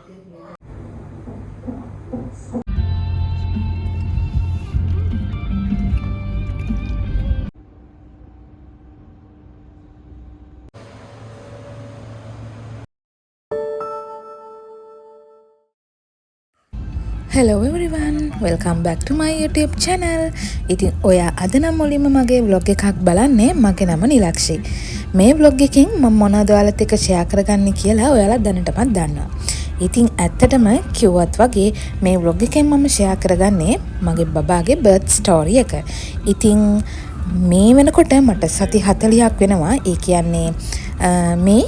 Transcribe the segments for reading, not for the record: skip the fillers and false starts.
Hello everyone, welcome back to my YouTube channel. ඉතින් ඔයා අද නම් මුලින්ම මගේ vlog එකක් බලන්නේ. මගේ නම නිලක්ෂි. මේ vlog එකෙන් මම මොනවද ඔයාලත් එක්ක share කරගන්නේ කියලා ඔයාලා දැනටමත් දන්නවා. ඉතින් ඇත්තටම කිව්වත් වගේ මේ vlog එකෙන් මම share කරගන්නේ මගේ බබාගේ birth story එක. ඉතින් මේ වෙනකොට මට සති 40ක් වෙනවා. ඒ කියන්නේ මේ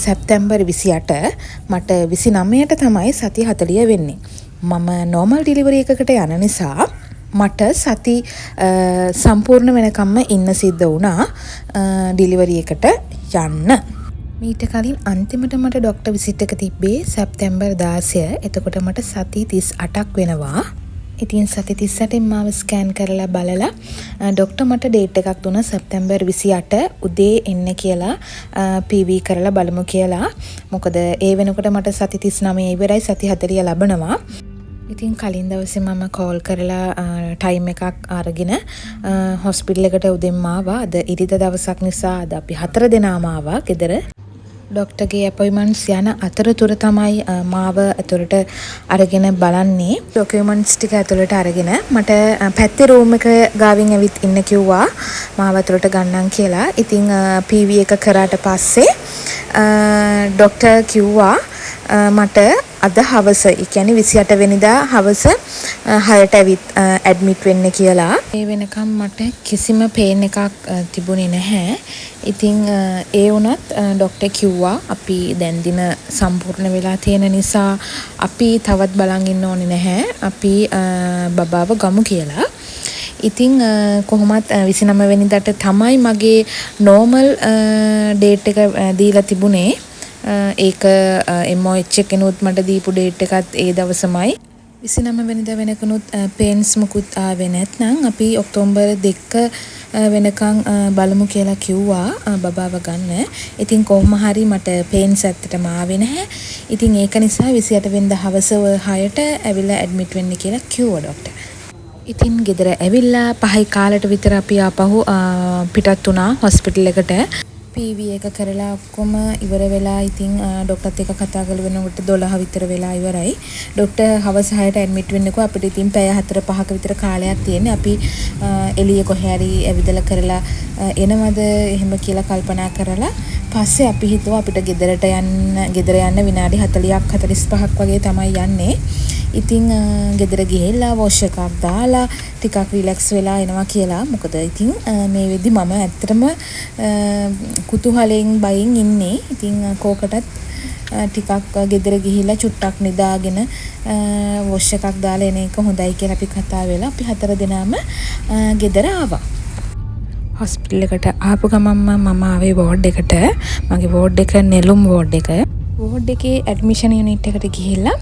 සැප්තැම්බර් 28 මට 29ට තමයි සති 40 වෙන්නේ. මම normal delivery එකකට යන නිසා මට සති සම්පූර්ණ වෙනකම්ම ඉන්න සිද්ධ වුණා delivery එකට යන්න. මීට කලින් අන්තිමට මට ડોක්ටර් විසිට් එක තිබ්බේ සැප්තැම්බර් 16. එතකොට මට සති 38ක් වෙනවා. ඉතින් සති 38න් මාව ස්කෑන් කරලා බලලා ડોක්ටර් මට ඩේට් එකක් දුන්නා සැප්තැම්බර් 28 උදේ එන්න කියලා PV කරලා බලමු කියලා. මොකද ඒ වෙනකොට මට සති 39 ඉවරයි සති 40 ලැබනවා. ඉතින් කලින් දවසේ මම කෝල් කරලා ටයිම් එකක් අරගෙන හොස්පිටල් එකට උදෙන්ම ආවා. අද ඉරිදා දවසක් නිසා අද අපි 4 දෙනාම ආවා ගෙදර. ඩොක්ටර්ගේ අපොයින්ට්මන්ට්ස් යන අතරතුර තමයි මාව ඇතුළට අරගෙන බලන්නේ. ඩොකියුමන්ට්ස් ටික ඇතුළට අරගෙන මට පැත්තේ රූම් එක ගාවින් ඇවිත් ඉන්න කිව්වා මාව ඇතුළට ගන්නම් කියලා. ඉතින් PV එක කරාට පස්සේ ඩොක්ටර් කිව්වා මට අද හවස, ඒ කියන්නේ 28 වෙනිදා හවස 6ට ඇවිත් ඇඩ්මිට් වෙන්න කියලා. ඒ වෙනකම් මට කිසිම පේන් එකක් තිබුණේ නැහැ. ඉතින් ඒ වුණත් ડોක්ටර් කිව්වා අපි දැන් දින සම්පූර්ණ වෙලා තියෙන නිසා අපි තවත් බලන් ඉන්න ඕනේ නැහැ. අපි බබාව ගමු කියලා. ඉතින් කොහොමත් 29 වෙනිදාට තමයි මගේ normal date එක දීලා තිබුණේ. ඒක MOH එකනොත් මට දීපු ඩේට් එකත් ඒ දවසමයි. 29 වෙනිදා වෙනකනුත් පේන්ස් මුකුත් ආවේ නැත්නම් අපි ඔක්තෝබර් 2 වෙනකන් බලමු කියලා කිව්වා බබාව ගන්න. ඉතින් කොහොම හරි මට පේන්ස් ඇත්තටම ආවේ නැහැ. ඉතින් ඒක නිසා 28 වෙනිදා හවස 6ට ඇවිල්ලා ඇඩ්මිට් වෙන්න කියලා කිව්වා ડોක්ටර්. ඉතින් ගෙදර ඇවිල්ලා 5යි කාලට විතර අපි ආපහු පිටත් වුණා හොස්පිටල් එකට. PV එක කරලා ඔක්කොම ඉවර වෙලා ඉතින් ડોක්ටර්ත් එක්ක කතා කරලා වෙනකොට 12 විතර වෙලා ඉවරයි. ડોක්ටර් හවස 6ට ඇඩ්මිට් වෙන්නකෝ අපිට ඉතින් පැය 4-5ක විතර කාලයක් තියෙන්නේ. අපි එළිය කොහේ හරි ඇවිදලා කරලා එනවද එහෙම කියලා කල්පනා කරලා පස්සේ අපි හිතුවා අපිට ගෙදර යන්න විනාඩි 40ක් 45ක් වගේ තමයි යන්නේ. ඉතින් ගෙදර ගිහිල්ලා වොෂ් එකක් දාලා ටිකක් රිලැක්ස් වෙලා එනවා කියලා. මොකද ඉතින් මේ වෙද්දි මම ඇත්තටම කුතුහලයෙන් බයින් ඉන්නේ. ඉතින් කෝකටත් ටිකක් ගෙදර ගිහිල්ලා චුට්ටක් නිදාගෙන වොෂ් එකක් දාලා එන එක හොඳයි කියලා අපි කතා වෙලා අපි 4 දෙනාම ගෙදර ආවා. හොස්පිටල් එකට ආපු ගමන්ම මම ආවේ වෝඩ් එකට. මගේ වෝඩ් එක නෙළුම් වෝඩ් එක. වෝඩ් එකේ ඇඩ්මිෂන් යුනිට් එකට ගිහිල්ලා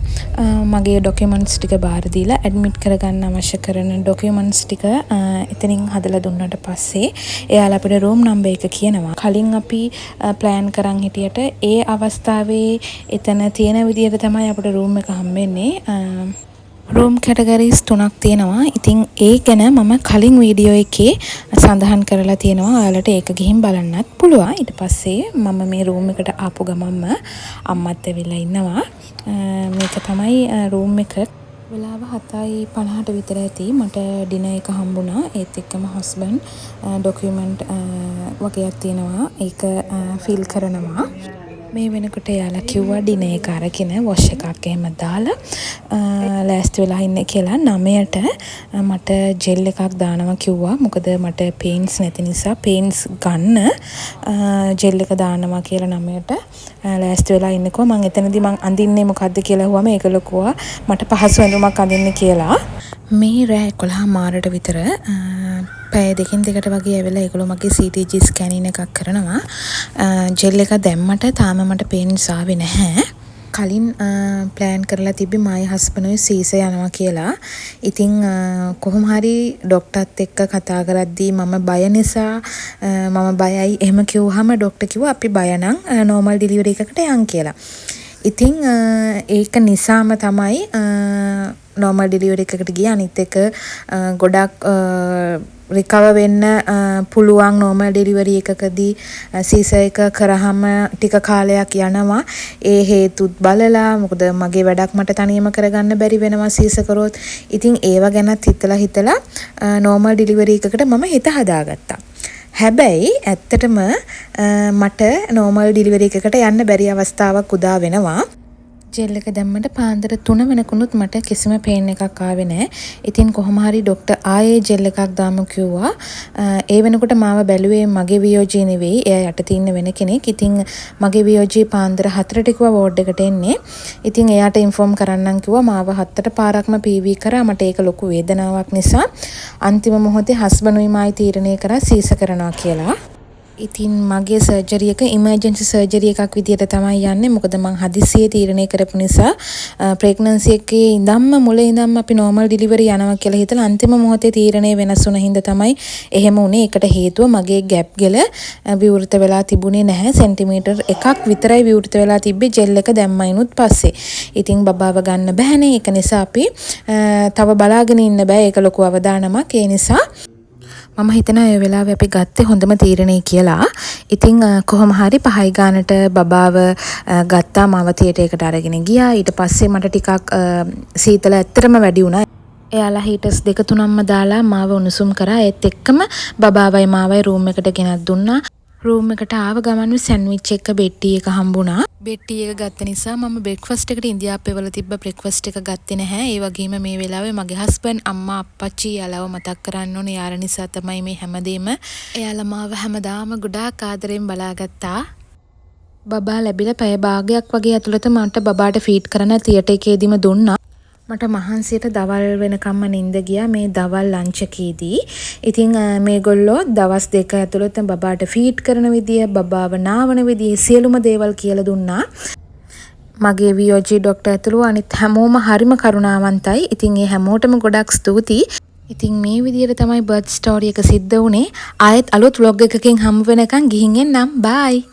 මගේ ඩොකියුමන්ට්ස් ටික බාර දීලා ඇඩ්මිට් කරගන්න අවශ්‍ය කරන ඩොකියුමන්ට්ස් ටික එතනින් හදලා දුන්නාට පස්සේ එයාලා අපිට රූම් නම්බර් එක කියනවා. කලින් අපි ප්ලෑන් කරන් හිටියට ඒ අවස්ථාවේ එතන තියෙන විදිහට තමයි අපිට රූම් එක හම්බෙන්නේ. රූම් කැටගරිස් 3ක් තියෙනවා. ඉතින් ඒ ගැන මම කලින් වීඩියෝ එකේ සඳහන් කරලා තියෙනවා. ඔයාලට ඒක ගිහින් බලන්නත් පුළුවන්. ඊට පස්සේ මම මේ රූම් එකට ආපු ගමන්ම අම්මත් ඇවිල්ලා ඉන්නවා. මේක තමයි රූම් එක. වෙලාව 7:50ට විතර ඇති. මට ඩිනර් එක හම්බුණා. ඒත් එක්කම හස්බන්ඩ් ඩොකියුමන්ට් වගේක් තියෙනවා. ඒක ෆිල් කරනවා. මේ වෙනකොට යාලා කිව්වා ඩිනර් එක අරගෙන වොෂ් එකක් එහෙම දාලා ලෑස්ති වෙලා ඉන්න කියලා. 9ට මට ජෙල් එකක් දානවා කිව්වා. මොකද මට පේන්ස් නැති නිසා පේන්ස් ගන්න ජෙල් එක දානවා කියලා 9ට ලෑස්ති වෙලා ඉන්නකෝ. මම එතනදී මං අඳින්නේ මොකද්ද කියලා අහුවම ඒක ලොකුවා මට පහසු ඇඳුමක් අඳින්න කියලා. මේ රෑ 11:00 විතර පැය දෙකකින් දෙකට වගේ ඇවිල්ලා ඒගොල්ලෝ මගේ CTG ස්කෑනින් එකක් කරනවා. ජෙල් එක දැම්මට තාම මට පේන්ස් ආවේ නැහැ. කලින් ප්ලෑන් කරලා තිබ්බේ මායි හස්බන්ඩ්ගේ සීස යනවා කියලා. ඉතින් කොහොම හරි ડોක්ටර්ත් එක්ක කතා කරද්දී මම බය නිසා මම බයයි එහෙම කිව්වහම ડોක්ටර් කිව්වා අපි බය නම් normal delivery එකකට යන් කියලා. ඉතින් ඒක නිසාම තමයි normal delivery එකකට ගියා. අනිත් එක ගොඩක් recover වෙන්න පුළුවන් normal delivery එකකදී සීසර් එක කරාම ටික කාලයක් යනවා. ඒ හේතුත් බලලා මොකද මගේ වැඩක් මට තනියම කරගන්න බැරි වෙනවා සීසර් කරොත්. ඉතින් ඒව ගැනත් හිතලා normal delivery එකකට මම හිත හදාගත්තා. හැබැයි ඇත්තටම මට normal delivery එකකට යන්න බැරි අවස්ථාවක් උදා වෙනවා. ජෙල් එක දැම්මට පාන්දර 3 වෙනකුණුත් මට කිසිම පේන් එකක් ආවේ නැහැ. ඉතින් කොහොම හරි ડોක්ටර් ආයේ ජෙල් එකක් දාමු කිව්වා. ඒ වෙනකොට මාව බැලුවේ මගේ වියෝජී නෙවෙයි. එයා යට තින්න වෙන කෙනෙක්. ඉතින් මගේ වියෝජී පාන්දර 4ට කිව්වා වෝඩ් එකට එන්නේ. ඉතින් එයාට ඉන්ෆෝම් කරන්නම් කිව්වා. මාව 7ට පාරක්ම පීවී කරා. මට ඒක ලොකු වේදනාවක් නිසා අන්තිම මොහොතේ හස්බන්ඩ්ුයි මායි තීරණය කරා සීස කරනවා කියලා. ඉතින් මගේ සර්ජරි එක ඉමර්ජන්සි සර්ජරි එකක් විදියට තමයි යන්නේ. මොකද මං හදිස්සියේ තීරණය කරපු නිසා ප්‍රෙග්නන්සි එකේ ඉඳන්ම මුලින් ඉඳන්ම අපි normal delivery යනවා කියලා හිතලා අන්තිම මොහොතේ තීරණය වෙනස් වුණ හින්දා තමයි එහෙම වුණේ. ඒකට හේතුව මගේ ගැප් ගෙල විවෘත වෙලා තිබුණේ නැහැ. සෙන්ටිමීටර් එකක් විතරයි විවෘත වෙලා තිබ්බේ ජෙල් එක දැම්මයිනුත් පස්සේ. ඉතින් බබාව ගන්න බෑනේ. ඒක නිසා අපි තව බලාගෙන ඉන්න බෑ. ඒක ලොකු අවදානමක්. ඒ නිසා මම හිතනවා ඒ වෙලාවේ අපි ගත්තේ හොඳම තීරණය කියලා. ඉතින් කොහොම හරි 5 ගානට බබාව ගත්තා. මාව තියටරයකට අරගෙන ගියා. ඊට පස්සේ මට ටිකක් සීතල ඇත්තටම වැඩි වුණා. එයාලා හීටර්ස් 2-3ක්ම දාලා මාව උණුසුම් කරා. ඒත් එක්කම බබාවයි මාවයි රූම් එකට ගෙනත් දුන්නා. රූම් එකට ආව ගමන් සෑන්ඩ්විච් එක බෙට්ටි එක හම්බුණා. බෙට්ටි එක ගත්ත නිසා මම බ්‍රෙක්ෆාස්ට් එකට ඉන්දියාප්පේ වල තිබ්බ බ්‍රෙක්ෆාස්ට් එක ගත්තේ නැහැ. ඒ වගේම මේ වෙලාවේ මගේ හස්බන්ඩ් අම්මා අප්පච්චි යාළුව මතක් කරන්න ඕනේ. යාර නිසා තමයි මේ හැමදේම. එයාලා මාව හැමදාම ගොඩාක් ආදරෙන් බලාගත්තා. බබා ලැබිලා පැය භාගයක් වගේ ඇතුළත මට බබාට ෆීඩ් කරන්න තියටර් එකේදීම දුන්නා. මට මහන්සියට දවල් වෙනකම්ම නිින්ද ගියා මේ දවල් ලන්ච් එකේදී. ඉතින් මේගොල්ලෝ දවස් 2 ඇතුළත බබාට ෆීඩ් කරන විදිය, බබාව නාවන විදිය සියලුම දේවල් කියලා දුන්නා. මගේ වියෝජී ડોක්ටර් ඇතුළු අනිත් හැමෝම හරිම කරුණාවන්තයි. ඉතින් ඒ හැමෝටම ගොඩක් ස්තුතියි. ඉතින් මේ විදියට තමයි බර්ත් ස්ටෝරි එක සිද්ධ වුණේ. ආයෙත් අලුත් vlog එකකින් හමු වෙනකන් ගිහින් එන්නම්. බයි.